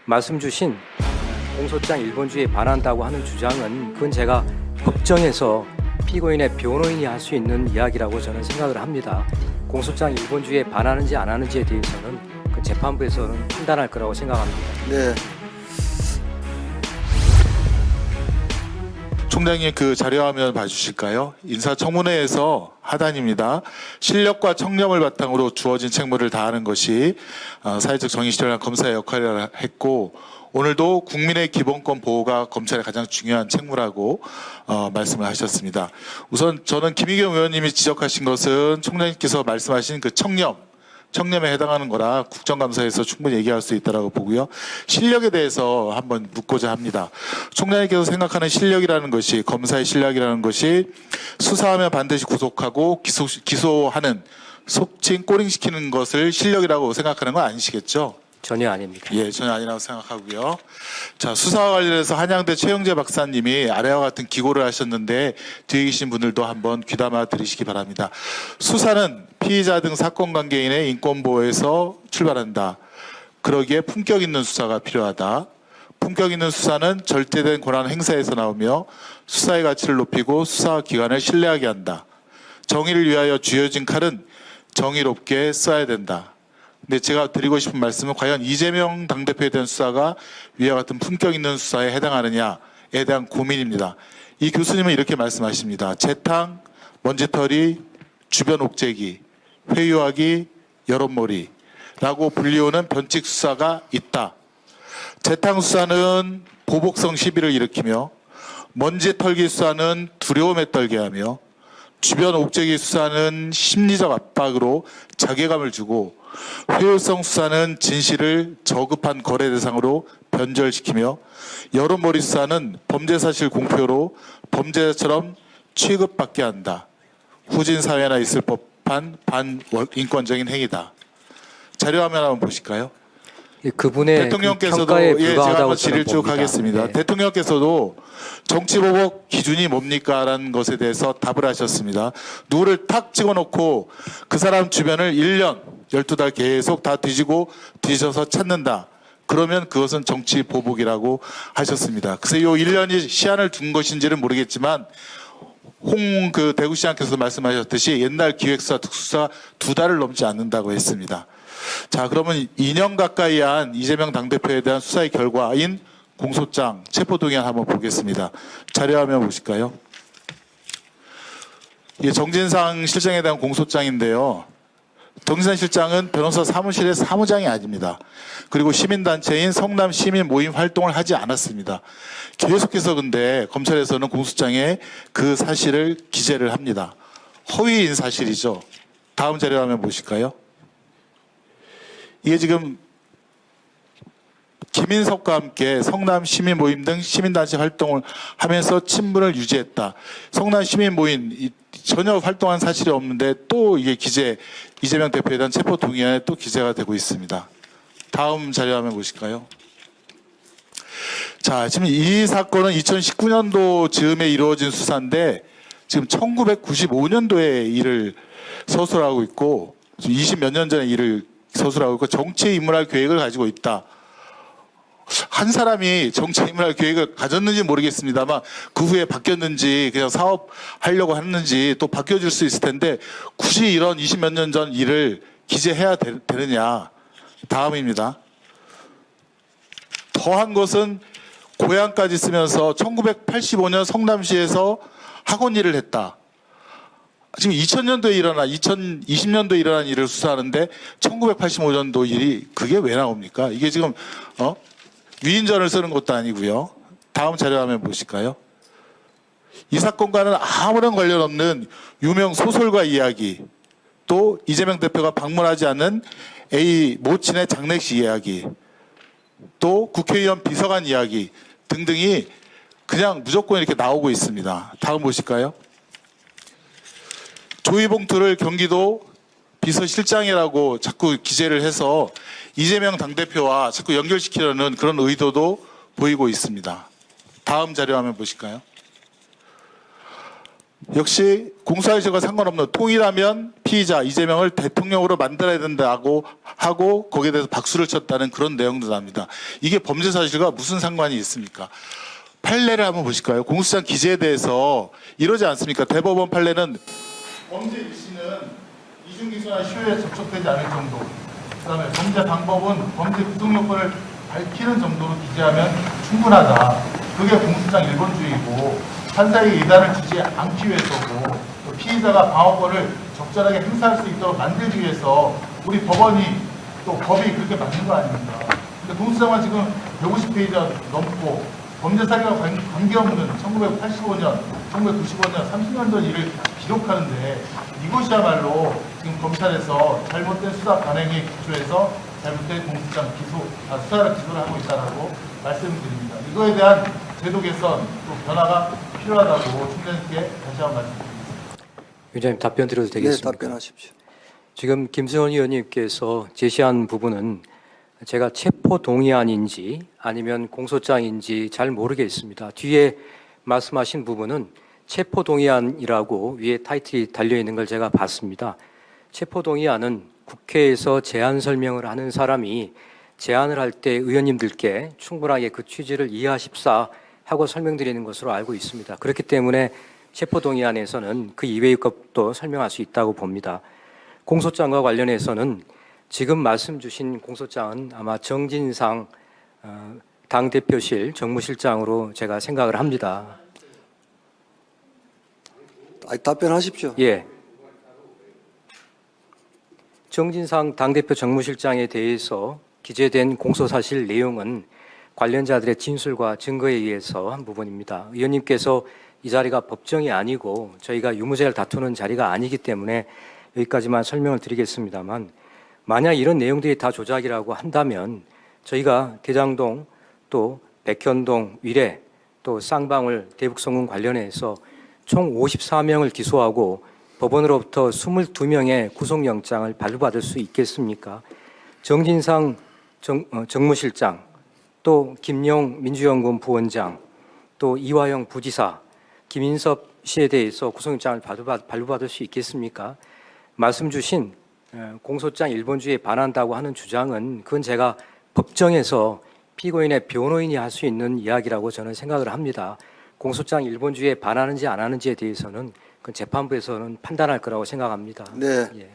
말씀 주신 공소장 1번주의에 반한다고 하는 주장은 그건 제가 법정에서 피고인의 변호인이 할 수 있는 이야기라고 저는 생각을 합니다. 공소장 1번주의에 반하는지 안 하는지에 대해서는 그 재판부에서는 판단할 거라고 생각합니다. 네. 총장님 그 자료화면 봐주실까요? 인사청문회에서 하단입니다. 실력과 청렴을 바탕으로 주어진 책무를 다하는 것이 사회적 정의 실현한 검사의 역할이라 했고 오늘도 국민의 기본권 보호가 검찰의 가장 중요한 책무라고 말씀을 하셨습니다. 우선 저는 김의겸 의원님이 지적하신 것은 총장님께서 말씀하신 그 청렴에 해당하는 거라 국정감사에서 충분히 얘기할 수 있다고 보고요. 실력에 대해서 한번 묻고자 합니다. 총장님께서 생각하는 실력이라는 것이 검사의 실력이라는 것이 수사하면 반드시 구속하고 기소하는 속칭 꼬링시키는 것을 실력이라고 생각하는 건 아니시겠죠? 전혀 아닙니다. 예, 전혀 아니라고 생각하고요. 자, 수사와 관련해서 한양대 최영재 박사님이 아래와 같은 기고를 하셨는데 뒤에 계신 분들도 한번 귀담아 들으시기 바랍니다. 수사는 피의자 등 사건 관계인의 인권 보호에서 출발한다. 그러기에 품격 있는 수사가 필요하다. 품격 있는 수사는 절대된 권한 행사에서 나오며 수사의 가치를 높이고 수사 기관을 신뢰하게 한다. 정의를 위하여 쥐어진 칼은 정의롭게 써야 된다. 근데 제가 드리고 싶은 말씀은 과연 이재명 당대표에 대한 수사가 위와 같은 품격 있는 수사에 해당하느냐에 대한 고민입니다. 이 교수님은 이렇게 말씀하십니다. 재탕, 먼지털이, 주변 옥죄기, 회유하기, 여론몰이라고 불리우는 변칙 수사가 있다. 재탕 수사는 보복성 시비를 일으키며 먼지털기 수사는 두려움에 떨게 하며 주변 옥죄기 수사는 심리적 압박으로 자괴감을 주고 회유성 수사는 진실을 저급한 거래 대상으로 변절시키며 여론몰이 수사는 범죄 사실 공표로 범죄자처럼 취급받게 한다. 후진 사회나 있을 법한 반인권적인 행위다. 자료화면 한번 보실까요? 그분의 대통령께서도 평가에 제가 불과하다고 한번 저는 질의를 쭉 봅니다. 하겠습니다. 네. 대통령께서도 정치보복 기준이 뭡니까라는 것에 대해서 답을 하셨습니다. 누구를 탁 찍어놓고 그 사람 주변을 1년 12달 계속 다 뒤져서 찾는다. 그러면 그것은 정치보복이라고 하셨습니다. 글쎄 요 1년이 시한을 둔 것인지는 모르겠지만 그 대구시장께서 말씀하셨듯이 옛날 기획수사 특수수사 2달을 넘지 않는다고 했습니다. 자, 그러면 2년 가까이 한 이재명 당대표에 대한 수사의 결과인 공소장, 체포동의안 한번 보겠습니다. 자료화면 보실까요? 이게 정진상 실장에 대한 공소장인데요. 정진상 실장은 변호사 사무실의 사무장이 아닙니다. 그리고 시민단체인 성남 시민 모임 활동을 하지 않았습니다. 계속해서 근데 검찰에서는 공소장에 그 사실을 기재를 합니다. 허위인 사실이죠. 다음 자료화면 보실까요? 이게 지금 김인석과 함께 성남 시민 모임 등 시민단체 활동을 하면서 친분을 유지했다. 성남 시민 모임 전혀 활동한 사실이 없는데 또 이게 이재명 대표에 대한 체포 동의안에 또 기재가 되고 있습니다. 다음 자료화면 보실까요? 자, 지금 이 사건은 2019년도 즈음에 이루어진 수사인데 지금 1995년도에 일을 서술하고 있고 20몇 년 전에 일을 서술하고 있고 정치에 입문할 계획을 가지고 있다. 한 사람이 정치에 입문할 계획을 가졌는지 모르겠습니다만 그 후에 바뀌었는지 그냥 사업하려고 했는지 또 바뀌어질 수 있을 텐데 굳이 이런 20몇 년 전 일을 기재해야 되느냐. 다음입니다. 더한 것은 고향까지 쓰면서 1985년 성남시에서 학원 일을 했다. 지금 2020년도에 일어난 일을 수사하는데 1985년도 일이 그게 왜 나옵니까? 이게 지금 위인전을 쓰는 것도 아니고요. 다음 자료화면 보실까요? 이 사건과는 아무런 관련 없는 유명 소설가 이야기, 또 이재명 대표가 방문하지 않는 A 모친의 장례식 이야기, 또 국회의원 비서관 이야기 등등이 그냥 무조건 이렇게 나오고 있습니다. 다음 보실까요? 조이봉투를 경기도 비서실장이라고 자꾸 기재를 해서 이재명 당대표와 자꾸 연결시키려는 그런 의도도 보이고 있습니다. 다음 자료 화면 보실까요? 역시 공소사실과 상관없는 통일하면 피의자 이재명을 대통령으로 만들어야 된다고 하고 거기에 대해서 박수를 쳤다는 그런 내용도 납니다. 이게 범죄 사실과 무슨 상관이 있습니까? 판례를 한번 보실까요? 공소장 기재에 대해서 이러지 않습니까? 대법원 판례는 범죄 일시는 이중기소나 시효에 접촉되지 않을 정도, 그다음에 범죄 방법은 범죄 구성 요건을 밝히는 정도로 기재하면 충분하다. 그게 공소장 1번주의고 판사의 예단을 주지 않기 위해서고 또 피의자가 방어권을 적절하게 행사할 수 있도록 만들기 위해서 우리 법원이 또 법이 그렇게 만든 거 아닙니까? 근데 공소장만 지금 150페이지 넘고 범죄 사례와 관계없는 1985년, 1995년, 30년 전 일을 기록하는데 이것이야말로 지금 검찰에서 잘못된 수사 관행에 기초해서 잘못된 공소장 수사를 기소를 하고 있다라고 말씀드립니다. 이거에 대한 제도 개선 또 변화가 필요하다고 총장님께 다시 한번 말씀드리겠습니다. 위원장님 답변 드려도 되겠습니까? 네, 답변하십시오. 지금 김승원 의원님께서 제시한 부분은 제가 체포 동의안인지 아니면 공소장인지 잘 모르겠습니다. 뒤에 말씀하신 부분은 체포 동의안이라고 위에 타이틀이 달려 있는 걸 제가 봤습니다. 체포 동의안은 국회에서 제안 설명을 하는 사람이 제안을 할 때 의원님들께 충분하게 그 취지를 이해하십사 하고 설명드리는 것으로 알고 있습니다. 그렇기 때문에 체포 동의안에서는 그 이외의 것도 설명할 수 있다고 봅니다. 공소장과 관련해서는 지금 말씀 주신 공소장은 아마 정진상 당대표실 정무실장으로 제가 생각을 합니다. 답변하십시오. 예. 정진상 당대표 정무실장에 대해서 기재된 공소사실 내용은 관련자들의 진술과 증거에 의해서 한 부분입니다. 의원님께서 이 자리가 법정이 아니고 저희가 유무죄를 다투는 자리가 아니기 때문에 여기까지만 설명을 드리겠습니다만, 만약 이런 내용들이 다 조작이라고 한다면 저희가 대장동 또 백현동 위례 또 쌍방울 대북송금 관련해서 총 54명을 기소하고 법원으로부터 22명의 구속영장을 발부받을 수 있겠습니까? 정진상 정무실장, 또 김용 민주연구원 부원장, 또 이화영 부지사, 김인섭 씨에 대해서 구속영장을 발부받을 수 있겠습니까? 말씀 주신 공소장 1번주의에 반한다고 하는 주장은 그건 제가 법정에서 피고인의 변호인이 할 수 있는 이야기라고 저는 생각을 합니다. 공소장 1번주의에 반하는지 안 하는지에 대해서는 그 재판부에서는 판단할 거라고 생각합니다. 네. 예.